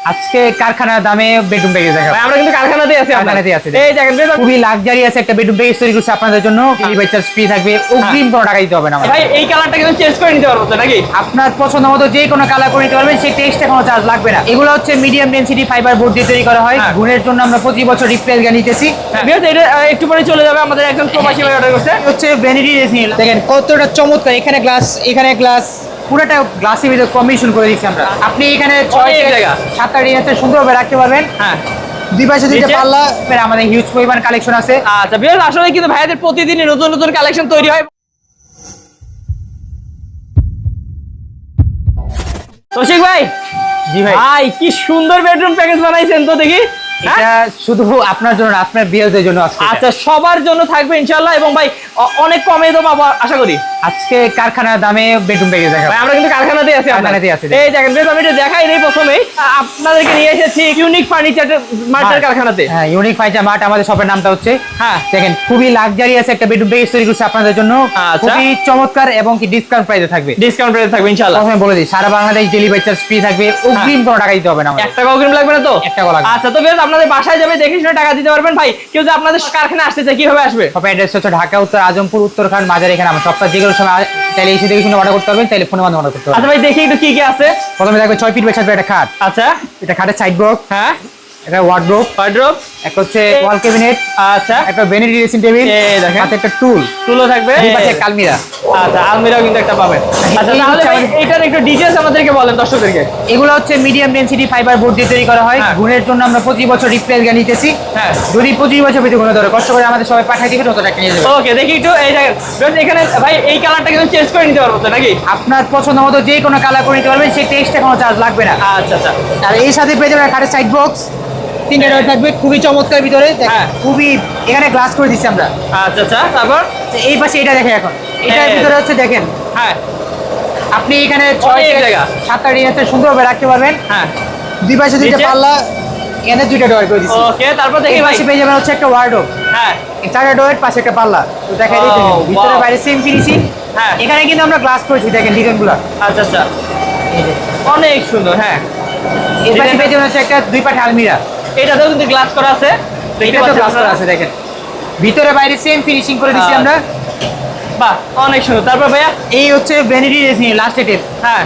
আজকে কারখানার দামে বেডরুম প্যাকেজ দেখাবো। আমরা কিন্তু কারখানাতেই আছি। এই দেখেন খুবই লাক্সারি আছে একটা বেডরুম প্যাকেজ তৈরি করছে আপনাদের জন্য। ডেলিভারি চার্জ ফ্রি থাকবে, অগ্রিম কোনো টাকা দিতে হবে না। ভাই এই কালারটা কিন্তু চেঞ্জ করে নিতে পারবো তো নাকি? আপনার পছন্দ মতো যে কোনো কালার করে নিতে পারবেন, সেই এক্সট্রা কোনো চার্জ লাগবে না। এগুলো হচ্ছে মিডিয়াম ডেনসিটি ফাইবার বোর্ড দিয়ে তৈরি করা হয়। গুণের জন্য আমরা 25 বছর রিপ্লেস গ্যারান্টি নিতেছি। এটা একটু পরে চলে যাবে, আমাদের একজন প্রবাসী ভাই অর্ডার করছে। হচ্ছে ভ্যানিটি রেসিন, দেখেন কতটা চমৎকার। এখানে গ্লাস, এখানে গ্লাস, পুরোটা গ্লাসের ভিতরে কম্বিনেশন করে দিচ্ছি আমরা। আপনি এখানে 7টা ডিজাইন সুন্দরভাবে রাখতে পারবেন। হ্যাঁ, দুই পাশে দুইটা পাল্লা, আমাদের হিউজ পরিমাণ কালেকশন আছে। আচ্ছা ভিউয়ার্স, আসলে কিন্তু ভাইয়াদের প্রতিদিনই নতুন নতুন কালেকশন তৈরি হয়। তৌশিক ভাই, জি ভাই, ভাই কি সুন্দর বেডরুম প্যাকেজ বানাইছেন তো দেখি। এটা শুধু আপনার জন্য, আপনার বিয়ের জন্য আজকে। আচ্ছা, সবার জন্য থাকবে ইনশাআল্লাহ। এবং ভাই অনেক কমে দেবো আশা করি। আজকে কারখানার দামে বেডরুম প্যাকেজ দেখাবো। ভাই আমরা কিন্তু কারখানাতেই আছি। এই দেখেন বেশ, আমি এটা দেখাই নেই প্রথমেই, আপনাদেরকে নিয়ে এসেছি ইউনিক ফার্নিচার মার্টের কারখানাতে। হ্যাঁ, ইউনিক ফার্নিচার মার্ট আমাদের শপের নামটা হচ্ছে। হ্যাঁ, দেখেন খুবই লাক্সারি আছে একটা বেডরুম প্যাকেজ তৈরি করছে আপনাদের জন্য। খুবই চমৎকার এবং কি ডিসকাউন্ট প্রাইসে থাকবে। ডিসকাউন্ট প্রাইসে থাকবে ইনশাআল্লাহ। প্রথমে বলে দিই, সারা বাংলাদেশ ডেলিভারি চার্জ ফ্রি থাকবে, অগ্রিম কোনো টাকা দিতে হবে না। 1 টাকা অগ্রিম লাগবে না তো? 1 টাকা লাগবে। আচ্ছা, তো বেশ আপনাদের বাসায় যাবে, দেখে শুনে টাকা দিতে পারবেন। ভাই কেউ যে আপনাদের কারখানা আসতে চায় কিভাবে আসবে? সব অ্যাড্রেস হচ্ছে ঢাকা উত্তর আজমপুর উত্তরখান মাজার। এখানে আমার সপ্তাহ যে কোনো সময় চাইলে এসে দেখে শুনে অর্ডার করতে পারবেন, চাইলে ফোনে মাধ্যমে অর্ডার করতে পারবেন। আচ্ছা ভাই, দেখি একটু কি কি আছে। প্রথমে থাকবে 6 ফিট বাই 7 ফিট একটা খাট। আচ্ছা, এটা খাটের সাইড বক্স। হ্যাঁ, এটা ওয়ার্ডরোব। একটা হচ্ছে ওয়াল ক্যাবিনেট। আচ্ছা, একটা ভ্যানিটি ড্রেসিং টেবিল। এই দেখেন, সাথে একটা টুলও থাকবে। এই পাশে একটা আলমিরা। আচ্ছা, আলমিরাও কিন্তু একটা পাবেন। আচ্ছা, তাহলে ভাই এটার একটু ডিটেইলস আমাদেরকে বলেন দর্শকদেরকে। এগুলো হচ্ছে মিডিয়াম ডেনসিটি ফাইবার বোর্ড দিয়ে তৈরি করা হয়। গুণের জন্য আমরা 25 বছর রিপ্লেস গ্যারান্টি নিতেছি। হ্যাঁ, যদি 25 বছর ভিতরে গুণ ধরে কষ্ট করে আমাদের সবাই পাঠিয়ে দিবেন, তত টাকা নিয়ে যাবেন। ওকে, দেখি একটু। এই দেখেন এখানে ভাই এই কালারটা কিন্তু চেঞ্জ করে নিতে পারবো তো নাকি? আপনার পছন্দ মতো যে কোনো কালার করে নিতে পারবেন, সেই এক্সট্রা কোনো চার্জ লাগবে না। আচ্ছা আচ্ছা, আর এই সাথে পেয়ে যাবেন খাটের সাইড বক্স। 3টা ডোর থাকবে, খুবই চমৎকার ভিতরে। খুবই এখানে গ্লাস করে দিচ্ছি আমরা। আচ্ছা আচ্ছা, তারপর এই পাশে এটা দেখেন, এখন এটার ভিতরে হচ্ছে দেখেন। হ্যাঁ, আপনি এখানে 7টা ডিজাইন সুন্দরভাবে রাখতে পারবেন। হ্যাঁ, দুই পাশে দুইটা পাল্লা, এখানে 2টা ডোর করে দিচ্ছি। ওকে, তারপর দেখি ভাই পেয়ে যাবেন হচ্ছে একটা ওয়ার্ডরোব। হ্যাঁ, 4টা ডোরের পাশে একটা পাল্লা। তো দেখাই দিই, ভিতরে বাইরে সেম ফিনিশিং। হ্যাঁ, এখানে কিন্তু আমরা গ্লাস করেছি, দেখেন ডিজাইনগুলো। আচ্ছা আচ্ছা, অনেক সুন্দর। হ্যাঁ, এই পাশে পেয়ে যাবেন হচ্ছে একটা 2 পাটে আলমিরা। এটাতেও কিন্তু গ্লাস করা আছে, এটাতেও গ্লাস করা আছে, দেখেন ভিতরে বাইরে সেম ফিনিশিং করে দিচ্ছি আমরা। বাহ, অনেক সুন্দর। তারপর ভাইয়া এই হচ্ছে ভ্যানিটি রেসিং লাস্ট এটের। হ্যাঁ,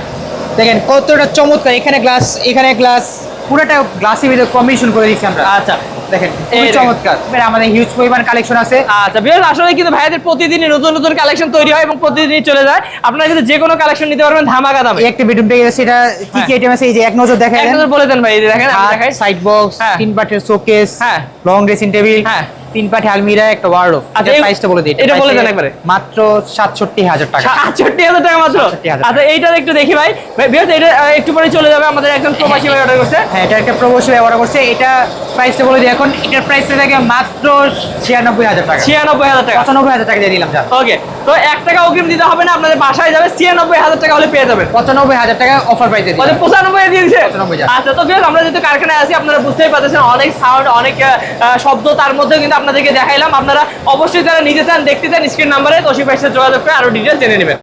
দেখেন কতটা চমৎকার। এখানে গ্লাস, এখানে গ্লাস, পুরোটা গ্লাসের ভিতরে কম্বিনেশন করে দিচ্ছি আমরা। আচ্ছা, দেখেন খুবই চমৎকার। আমাদের হিউজ পরিমাণ কালেকশন আছে। আচ্ছা ভিউয়ার্স, আসলে কিন্তু ভাইয়াদের প্রতিদিনই নতুন নতুন কালেকশন তৈরি হয় এবং প্রতিদিনই চলে যায়। আপনারা কিন্তু যে কোনো কালেকশন নিতে পারবেন ধামাকা দামে। একটা বেডরুম পেয়ে গেছে, এটা কি কি আইটেম আছে এই যে এক নজর দেখেন। এক নজর বলে দেন ভাই। এই যে দেখেন, আমি দেখাই। সাইড বক্স, 3 পাটের শোকেস, হ্যাঁ, লং ড্রেসিং টেবিল, হ্যাঁ, 3 পাটে আলমিরা, একটা ওয়ার্ডরোব। আচ্ছা, এর প্রাইসটা বলে দিই। এটা বলে দেন একবারে। মাত্র 67,000 টাকা। 67,000 টাকা মাত্র। 67,000 আচ্ছা, এইটার একটু দেখি ভাই। ভিউয়ার্স, এটা একটু পরে চলে যাবে, আমাদের একজন প্রবাসী ভাই অর্ডার করছে। হ্যাঁ, এটা একটা প্রবাসী ভাই অর্ডার করছে। এটা প্রাইসটা বলে দিই এখন। এটার প্রাইসটা থাকে মাত্র 96,000 টাকা। 96,000 টাকা। 95,000 টাকা দিয়ে দিলাম। ওকে, তো 1 টাকা অগ্রিম দিতে হবে না, আপনাদের বাসায় যাবে। 96,000 টাকা হলে পেয়ে যাবেন। 95,000 টাকা অফার প্রাইসে দিই। 95 দিয়ে দিয়েছে। 95,000। আচ্ছা, তো ভিউয়ার্স, আমরা যেহেতু কারখানায় আছি, আপনারা বুঝতেই পারতেছেন অনেক সাউন্ড, অনেক শব্দ, তার মধ্যেও কিন্তু আপনাদেরকে দেখাইলাম। আপনারা অবশ্যই যারা নিতে চান, দেখতে চান, স্ক্রিন নাম্বারে তৌশিক ভাইয়ের সাথে যোগাযোগ করে আরো ডিটেইলস জেনে নেবেন।